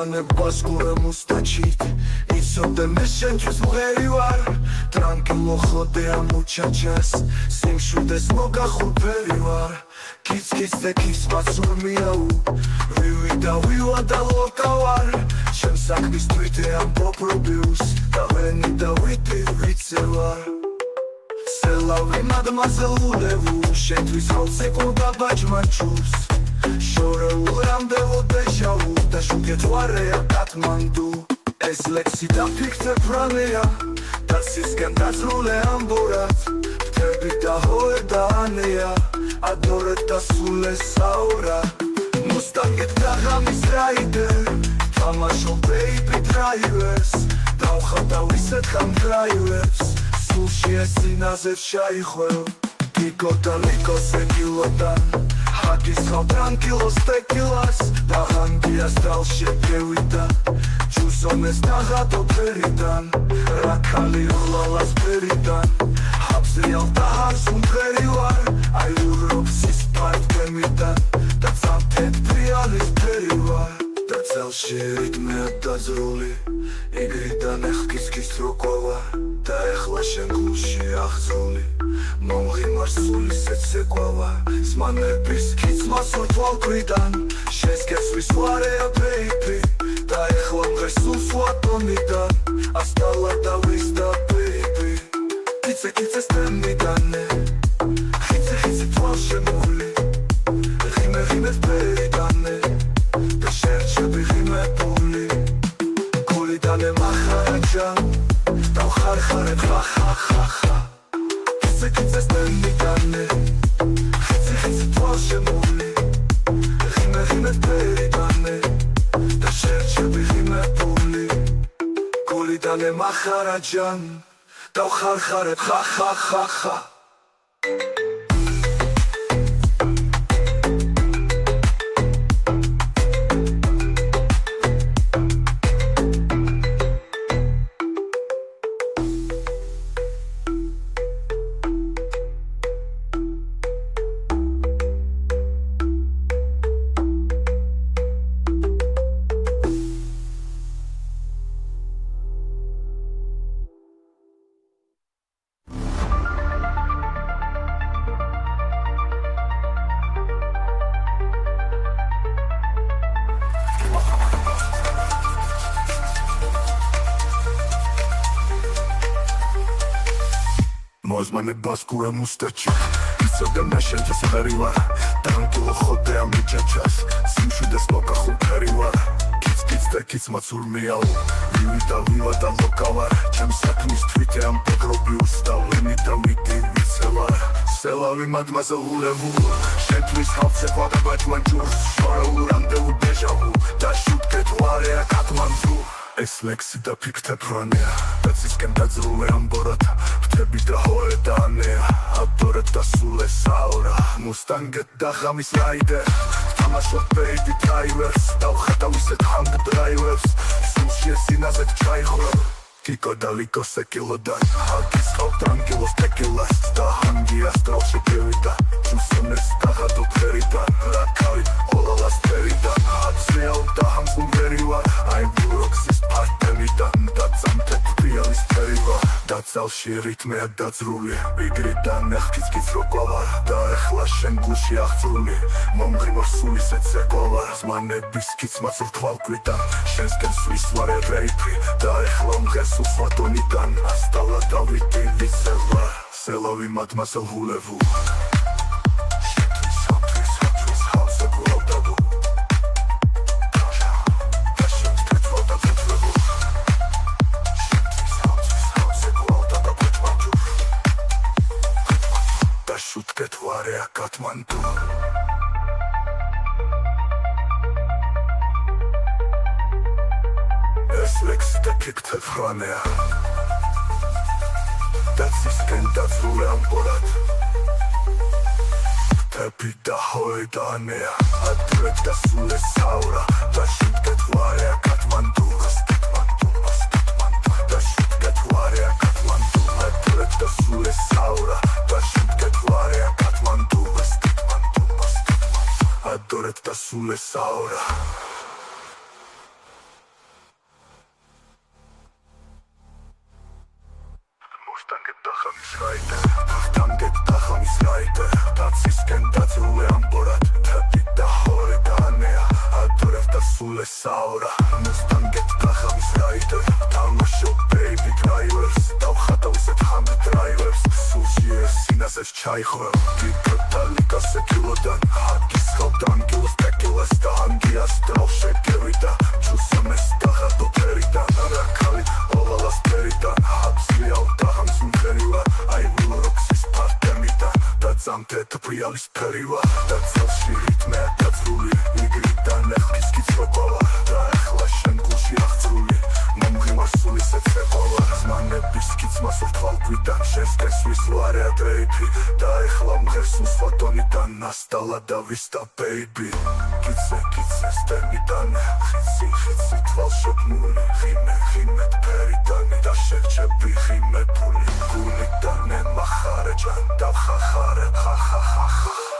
Zmanebas kurem ustachit Itsode meshenchus mgherivar Tranquilo khodeam muchachas Simshudes mogakhupherivar Kits te kits matsurmiau Vivida vivada lokavar Shem sakvis tviteam poprobius Da veni da viti vitsevar Selavi mademoiselle-ulevu Შენთვის ხალხსეკუნდა ბაჯმაჩურს შორეულ რამდენო დეჟავუ და შუქეთვარეა კათმანდუ ეს ლექსი დაფიქრე ფრანეა და სისკენ დაზრულე ამბორად ფთები და ჰოე და ანეა ადორე და სულე საურა მუსტანგეთ და ღამის რაიდერ თამაშო ბეიბი დრაივერს დავხავდა ვისეთ ხამ დრაივერს სულში ეს სინაზე შაიხვევ Liko da liko se kilodan Haki skal tranquilos tequilas Da hangias dalše pjevita Čusones taha do peridan Rakali ulalas peridan Hapsrijal tahar sun perivar Aj Europe si spart kemidan Da cantet prijalis perivar Da celše ritme dazruli Igrida nehkiskis rukovar Da ehla šenguši ahzuli მომღიმარს სული სეცეკვავა ზმანების კიცმას ურთვალქვიდან შესკესვის ვარეა ბეიბი და ეხლა მღერს სულს ვატონიდან ასტალა და ვის და ბეიბი კიცე სტემიდანე ხიცე თვალშემული ღიმე ბერიდანე და შერჩები ღიმებული გულიდანე მახარაჯა და ხარხარებ ხახახახა Kitsę stęmikane Chce twarze muli Rime peridane Da szercie by rime puli Kulidane maharajan Da harharet ha ha ha ha Zmanebas kurem ustachit Itsode meshenchus mgherivar Tranquilo khodeam muchachas Simshudes mogakhupherivar Kits te kits matsurmiau Vivida vivada lokavar Chem sakmis tviteam pogrobius Da veni da viti vitsevar Selavi mademoiselle-ulevu შენთვის ხალხსეკვადა ბაჯმაჩურს შორეულ რამდენო დეჟავუ და შუქეთვარეა კათმანდუ ეს ლექსი დაფიქრე ფრანეა და ცისკენ დაძრულე ამბორად ფთები და ჰოე და ანეა ადორე და სულე საურა მუსტანგეთ და ღამის რაიდერ თამაშობ ბეიბი დრაივერს დავხატა ვისეთ ჰანგ დრაივერს სულში ეს სინაზე ჩაიხვევ Kiko da liko se kilodan Haki skal tranquilos tequilas Da hangias dalše pjevita Čusones taha do peridan Rakali olalas peridan Atsrijal da hamsum verivar Aj burok si spartemidan Da cantet prijalis perivar Da celši ritme dazruli Igrida nehkiskic roklavar Da ehla šenguši ahzuli Momgrimor suli se ceklavar Zmanebis kicmac urtvalkvidan Šensken svis vare reipi Da ehla mges Suflatonidan Astala da viti vitsevar Selavi mademoiselle-ulevu Šetvis halseku aldavu Da šentet voda vetvevu Šetvis halseku aldada Katmandu Da šutketvareja Katmandu ეს ლექსი დაფიქრე ფრანეა და ცისკენ დაზრულე ამბორად ფთები და ჰოე და ანეა ადრე და სულე საურა და შუქეთვარეა კათმანდუ და შუქეთვარეა კათმანდუ ადრე და სულე საურა და შუქეთვარეა კათმანდუ ადრე და სულე საურა Mustang'et taxamis raide Mustang'et taxamis raide Tatsisken tatsule amborat Tapita hore danea Adorev da sule saura Mustang'et taxamis raide Tamasho baby drivers Davxatavset hamd drivers Sushi sinasες ჩაიხვევ გიგატალიკას ეკილოდან ჰაკის ხავდან გილოს ტეკილას და ანგიას დრავს შეგევიდა ჩუსამეს დაღადო ფერიდან არაქალი ოვალას ფერიდან ჰაბსლიავ დაღამს მღერივარ აი ვილროქსის პარტემიდან და წამდეთ პრიალის ფერივა და წელში რიტმე დაწრული იგრიდან ეხლის კიცროყავა და ეხლა შენ გულში აღწრული მომღიმარსული სეცეყავა ზმანების კიცმას ვთვალგვიდან შენს კესვის ვარე ადრეიფი და ეხლა მღერსულს ფოტონიდან ნასტალა და ვისტა ბეიბი კიცე სტემიდან ხიცი თვალშებმული ღიმეთ ფერიდან და შერჩები ღიმებული გულიდან ემახარე ჭან დავხახარე ხახახახახ